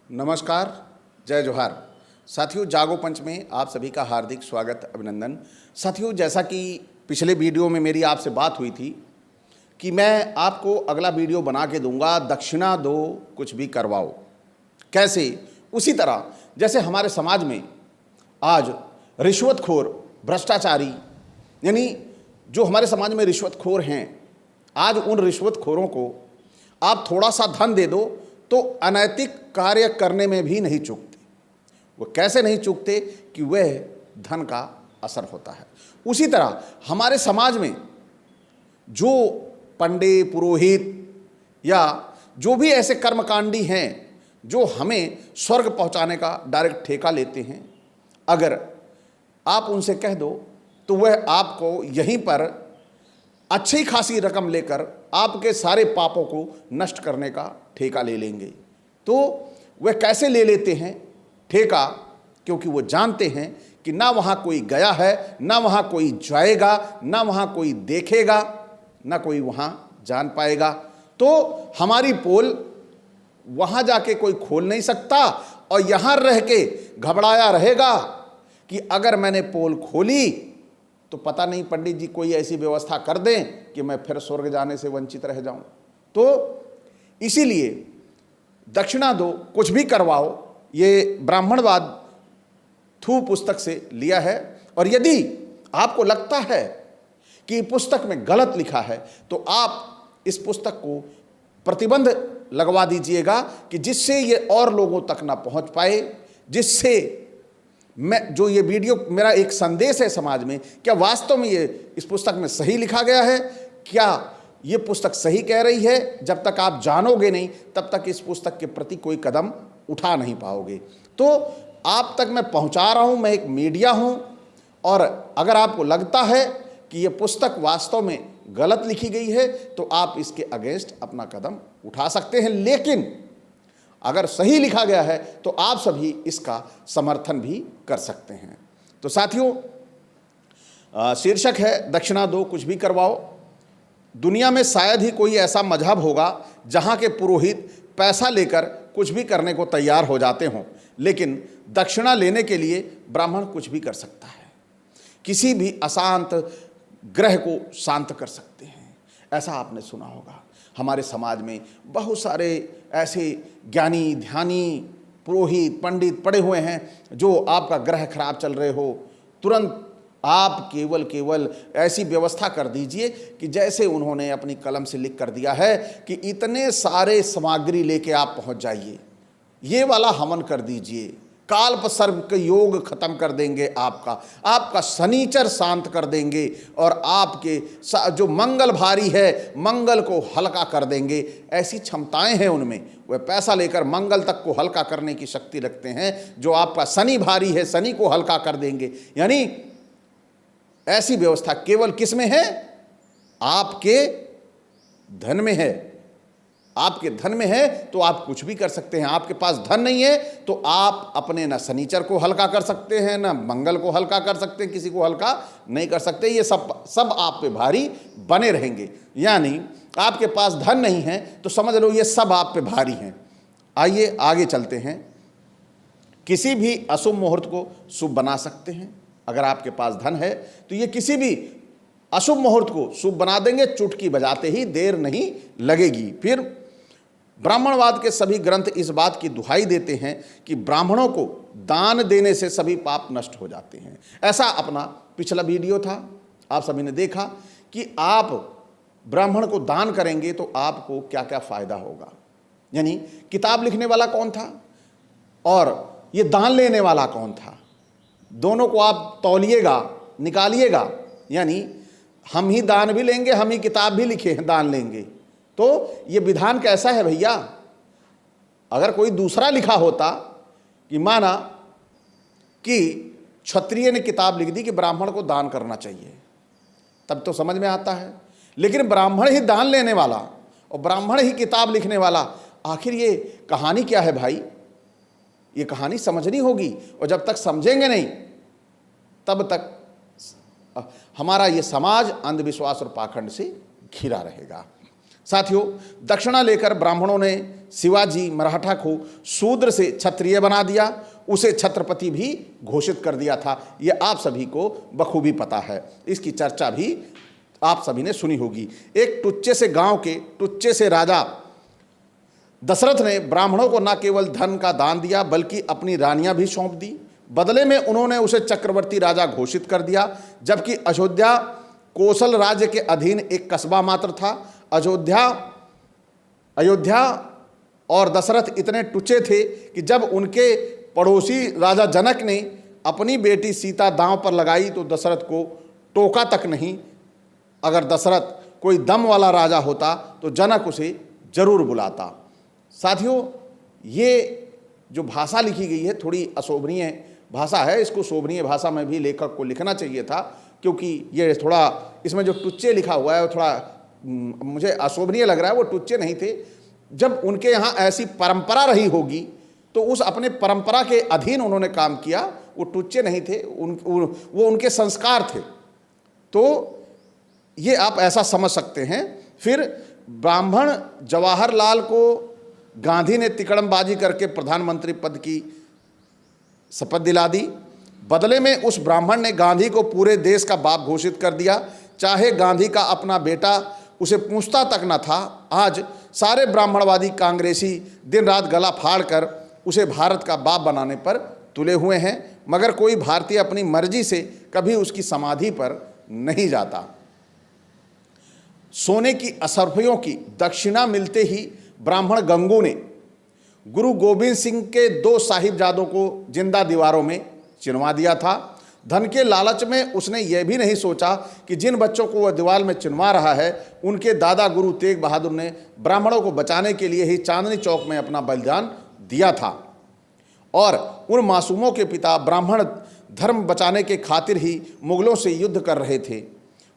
नमस्कार, जय जोहार। साथियों, जागो पंच में आप सभी का हार्दिक स्वागत, अभिनंदन। साथियों, जैसा कि पिछले वीडियो में मेरी आपसे बात हुई थी कि मैं आपको अगला वीडियो बना के दूंगा, दक्षिणा दो कुछ भी करवाओ। कैसे? उसी तरह जैसे हमारे समाज में आज रिश्वतखोर, भ्रष्टाचारी, यानी जो हमारे समाज में रिश्वतखोर हैं, आज उन रिश्वतखोरों को आप थोड़ा सा धन दे दो तो अनैतिक कार्य करने में भी नहीं चूकते। वो कैसे नहीं चूकते? कि वह धन का असर होता है। उसी तरह हमारे समाज में जो पंडित, पुरोहित या जो भी ऐसे कर्मकांडी हैं जो हमें स्वर्ग पहुंचाने का डायरेक्ट ठेका लेते हैं, अगर आप उनसे कह दो तो वह आपको यहीं पर अच्छी खासी रकम लेकर आपके सारे पापों को नष्ट करने का ठेका ले लेंगे। तो वह कैसे ले लेते हैं ठेका? क्योंकि वो जानते हैं कि ना वहाँ कोई गया है, ना वहाँ कोई जाएगा, ना वहाँ कोई देखेगा, ना कोई वहाँ जान पाएगा। तो हमारी पोल वहाँ जाके कोई खोल नहीं सकता और यहाँ रह के घबराया रहेगा कि अगर मैंने पोल खोली तो पता नहीं पंडित जी कोई ऐसी व्यवस्था कर दें कि मैं फिर स्वर्ग जाने से वंचित रह जाऊं। तो इसीलिए दक्षिणा दो कुछ भी करवाओ, ये ब्राह्मणवाद थू पुस्तक से लिया है। और यदि आपको लगता है कि पुस्तक में गलत लिखा है तो आप इस पुस्तक को प्रतिबंध लगवा दीजिएगा कि जिससे ये और लोगों तक ना पहुंच पाए, जिससे मैं जो ये वीडियो मेरा एक संदेश है समाज में, क्या वास्तव में ये इस पुस्तक में सही लिखा गया है? क्या ये पुस्तक सही कह रही है? जब तक आप जानोगे नहीं तब तक इस पुस्तक के प्रति कोई कदम उठा नहीं पाओगे। तो आप तक मैं पहुंचा रहा हूं, मैं एक मीडिया हूं, और अगर आपको लगता है कि ये पुस्तक वास्तव में गलत लिखी गई है तो आप इसके अगेंस्ट अपना कदम उठा सकते हैं। लेकिन अगर सही लिखा गया है तो आप सभी इसका समर्थन भी कर सकते हैं। तो साथियों, शीर्षक है दक्षिणा दो कुछ भी करवाओ। दुनिया में शायद ही कोई ऐसा मजहब होगा जहां के पुरोहित पैसा लेकर कुछ भी करने को तैयार हो जाते हों, लेकिन दक्षिणा लेने के लिए ब्राह्मण कुछ भी कर सकता है। किसी भी अशांत ग्रह को शांत कर सकते हैं। ऐसा आपने सुना होगा। हमारे समाज में बहुत सारे ऐसे ज्ञानी, ध्यानी, पुरोहित, पंडित पड़े हुए हैं जो आपका ग्रह खराब चल रहे हो, तुरंत आप केवल ऐसी व्यवस्था कर दीजिए कि जैसे उन्होंने अपनी कलम से लिख कर दिया है कि इतने सारे सामग्री लेके आप पहुंच जाइए, ये वाला हवन कर दीजिए, काल्प सर्प के योग खत्म कर देंगे, आपका शनिचर शांत कर देंगे और आपके जो मंगल भारी है मंगल को हल्का कर देंगे। ऐसी क्षमताएं हैं उनमें, वह पैसा लेकर मंगल तक को हल्का करने की शक्ति रखते हैं। जो आपका शनि भारी है, शनि को हल्का कर देंगे। यानी ऐसी व्यवस्था केवल किस में है? आपके धन में है। आपके धन में है तो आप कुछ भी कर सकते हैं। आपके पास धन नहीं है तो आप अपने ना शनिचर को हल्का कर सकते हैं, ना मंगल को हल्का कर सकते हैं, किसी को हल्का नहीं कर सकते। ये सब आप पे भारी बने रहेंगे। यानी आपके पास धन नहीं है तो समझ लो ये सब आप पे भारी हैं। आइए आगे चलते हैं। किसी भी अशुभ मुहूर्त को शुभ बना सकते हैं। अगर आपके पास धन है तो ये किसी भी अशुभ मुहूर्त को शुभ बना देंगे, चुटकी बजाते ही, देर नहीं लगेगी। फिर ब्राह्मणवाद के सभी ग्रंथ इस बात की दुहाई देते हैं कि ब्राह्मणों को दान देने से सभी पाप नष्ट हो जाते हैं। ऐसा अपना पिछला वीडियो था, आप सभी ने देखा कि आप ब्राह्मण को दान करेंगे तो आपको क्या क्या फायदा होगा। यानी किताब लिखने वाला कौन था और ये दान लेने वाला कौन था, दोनों को आप तौलिएगा, निकालिएगा। यानी हम ही दान भी लेंगे, हम ही किताब भी लिखे हैं, दान लेंगे। तो ये विधान कैसा है भैया? अगर कोई दूसरा लिखा होता कि माना कि क्षत्रिय ने किताब लिख दी कि ब्राह्मण को दान करना चाहिए, तब तो समझ में आता है। लेकिन ब्राह्मण ही दान लेने वाला और ब्राह्मण ही किताब लिखने वाला, आखिर ये कहानी क्या है भाई? ये कहानी समझनी होगी, और जब तक समझेंगे नहीं तब तक हमारा ये समाज अंधविश्वास और पाखंड से घिरा रहेगा। साथियों, दक्षिणा लेकर ब्राह्मणों ने शिवाजी मराठा को शूद्र से क्षत्रिय बना दिया, उसे छत्रपति भी घोषित कर दिया था। ये आप सभी को बखूबी पता है, इसकी चर्चा भी आप सभी ने सुनी होगी। एक टुच्चे से गांव के टुच्चे से राजा दशरथ ने ब्राह्मणों को न केवल धन का दान दिया बल्कि अपनी रानियां भी सौंप दी। बदले में उन्होंने उसे चक्रवर्ती राजा घोषित कर दिया, जबकि अयोध्या कोसल राज्य के अधीन एक कस्बा मात्र था। अयोध्या और दशरथ इतने टुच्चे थे कि जब उनके पड़ोसी राजा जनक ने अपनी बेटी सीता दांव पर लगाई तो दशरथ को टोका तक नहीं। अगर दशरथ कोई दम वाला राजा होता तो जनक उसे जरूर बुलाता। साथियों, ये जो भाषा लिखी गई है थोड़ी अशोभनीय भाषा है, इसको शोभनीय भाषा में भी लेखक को लिखना चाहिए था, क्योंकि ये थोड़ा इसमें जो टुच्चे लिखा हुआ है वो थोड़ा मुझे अशोभनीय लग रहा है। वो टुच्चे नहीं थे, जब उनके यहाँ ऐसी परंपरा रही होगी तो उस अपने परंपरा के अधीन उन्होंने काम किया। वो टुच्चे नहीं थे, वो उनके संस्कार थे। तो ये आप ऐसा समझ सकते हैं। फिर ब्राह्मण जवाहरलाल को गांधी ने तिकड़मबाजी करके प्रधानमंत्री पद की शपथ दिला दी। बदले में उस ब्राह्मण ने गांधी को पूरे देश का बाप घोषित कर दिया, चाहे गांधी का अपना बेटा उसे पूछता तक न था। आज सारे ब्राह्मणवादी कांग्रेसी दिन रात गला फाड़ कर उसे भारत का बाप बनाने पर तुले हुए हैं, मगर कोई भारतीय अपनी मर्जी से कभी उसकी समाधि पर नहीं जाता। सोने की असरफियों की दक्षिणा मिलते ही ब्राह्मण गंगू ने गुरु गोविंद सिंह के 2 साहिबजादों को जिंदा दीवारों में चिनवा दिया था। धन के लालच में उसने यह भी नहीं सोचा कि जिन बच्चों को वह दीवार में चिनवा रहा है उनके दादा गुरु तेग बहादुर ने ब्राह्मणों को बचाने के लिए ही चांदनी चौक में अपना बलिदान दिया था, और उन मासूमों के पिता ब्राह्मण धर्म बचाने के खातिर ही मुगलों से युद्ध कर रहे थे,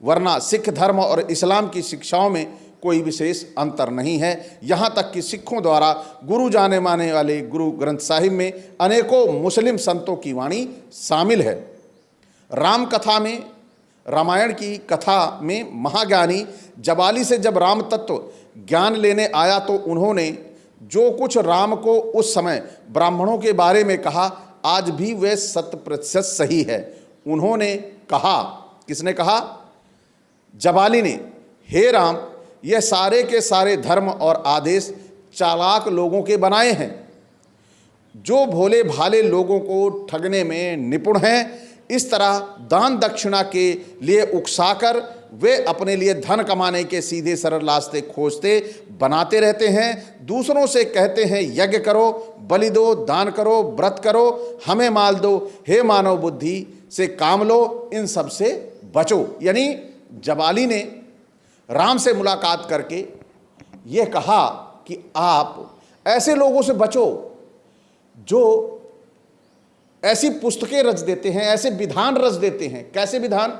वरना सिख धर्म और इस्लाम की शिक्षाओं में कोई विशेष अंतर नहीं है। यहाँ तक कि सिखों द्वारा गुरु जाने माने वाले गुरु ग्रंथ साहिब में अनेकों मुस्लिम संतों की वाणी शामिल है। राम कथा में, रामायण की कथा में महाज्ञानी जबाली से जब राम तत्व ज्ञान लेने आया तो उन्होंने जो कुछ राम को उस समय ब्राह्मणों के बारे में कहा आज भी वह 100% सही है। उन्होंने कहा, किसने कहा? जबाली ने, हे राम, यह सारे के सारे धर्म और आदेश चालाक लोगों के बनाए हैं, जो भोले भाले लोगों को ठगने में निपुण हैं। इस तरह दान दक्षिणा के लिए उकसाकर वे अपने लिए धन कमाने के सीधे सरल रास्ते खोजते बनाते रहते हैं। दूसरों से कहते हैं यज्ञ करो, बलि दो, दान करो, व्रत करो, हमें माल दो, हे मानव बुद्धि से काम लो, इन सब से बचो। यानी जबाली ने राम से मुलाकात करके यह कहा कि आप ऐसे लोगों से बचो जो ऐसी पुस्तकें रच देते हैं, ऐसे विधान रच देते हैं। कैसे विधान?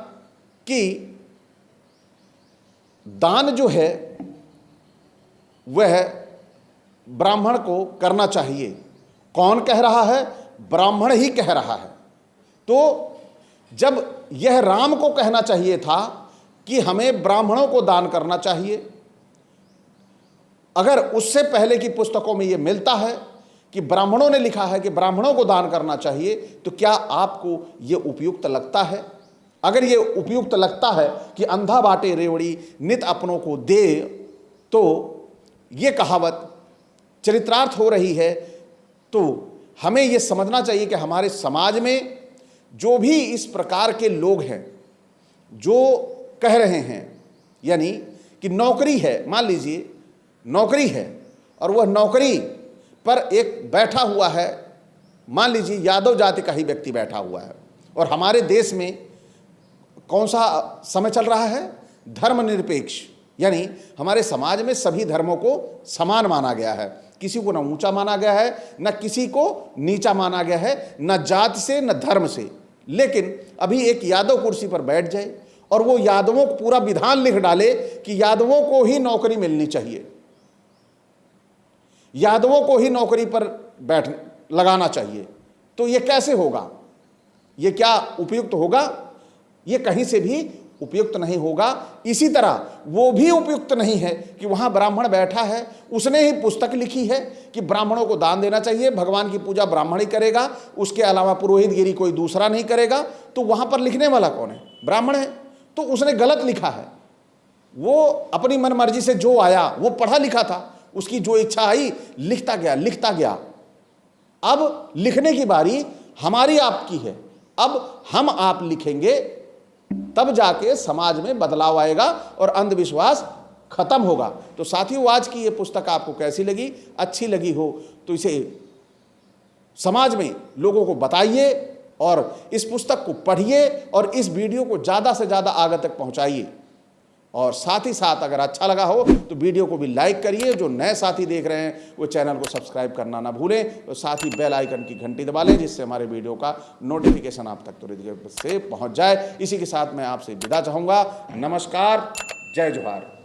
कि दान जो है वह ब्राह्मण को करना चाहिए। कौन कह रहा है? ब्राह्मण ही कह रहा है। तो जब यह राम को कहना चाहिए था कि हमें ब्राह्मणों को दान करना चाहिए, अगर उससे पहले की पुस्तकों में यह मिलता है कि ब्राह्मणों ने लिखा है कि ब्राह्मणों को दान करना चाहिए, तो क्या आपको यह उपयुक्त लगता है? अगर यह उपयुक्त लगता है कि अंधा बाटे रेवड़ी नित अपनों को दे, तो यह कहावत चरितार्थ हो रही है। तो हमें यह समझना चाहिए कि हमारे समाज में जो भी इस प्रकार के लोग हैं जो कह रहे हैं, यानी कि नौकरी है, मान लीजिए नौकरी है और वह नौकरी पर एक बैठा हुआ है, मान लीजिए यादव जाति का ही व्यक्ति बैठा हुआ है, और हमारे देश में कौन सा समय चल रहा है? धर्मनिरपेक्ष, यानी हमारे समाज में सभी धर्मों को समान माना गया है, किसी को न ऊंचा माना गया है न किसी को नीचा माना गया है, न जात से न धर्म से। लेकिन अभी एक यादव कुर्सी पर बैठ जाए और वो यादवों को पूरा विधान लिख डाले कि यादवों को ही नौकरी मिलनी चाहिए, यादवों को ही नौकरी पर बैठ लगाना चाहिए, तो ये कैसे होगा? ये क्या उपयुक्त होगा? ये कहीं से भी उपयुक्त नहीं होगा, इसी तरह वो भी उपयुक्त नहीं है कि वहाँ ब्राह्मण बैठा है, उसने ही पुस्तक लिखी है कि ब्राह्मणों को दान देना चाहिए, भगवान की पूजा ब्राह्मण ही करेगा, उसके अलावा पुरोहितगिरी कोई दूसरा नहीं करेगा। तो वहाँ पर लिखने वाला कौन है? ब्राह्मण है। तो उसने गलत लिखा है। वो अपनी मनमर्जी से जो आया वो पढ़ा लिखा था, उसकी जो इच्छा आई लिखता गया। अब लिखने की बारी हमारी आपकी है। अब हम आप लिखेंगे तब जाके समाज में बदलाव आएगा और अंधविश्वास खत्म होगा। तो साथियों, आज की ये पुस्तक आपको कैसी लगी? अच्छी लगी हो तो इसे समाज में लोगों को बताइए और इस पुस्तक को पढ़िए और इस वीडियो को ज़्यादा से ज़्यादा आगे तक पहुंचाइए। और साथ ही साथ अगर अच्छा लगा हो तो वीडियो को भी लाइक करिए। जो नए साथी देख रहे हैं वो चैनल को सब्सक्राइब करना ना भूलें और साथ ही बेल आइकन की घंटी दबा लें, जिससे हमारे वीडियो का नोटिफिकेशन आप तक तुरंत से पहुंच जाए। इसी के साथ मैं आपसे विदा चाहूँगा। नमस्कार, जय जोहार।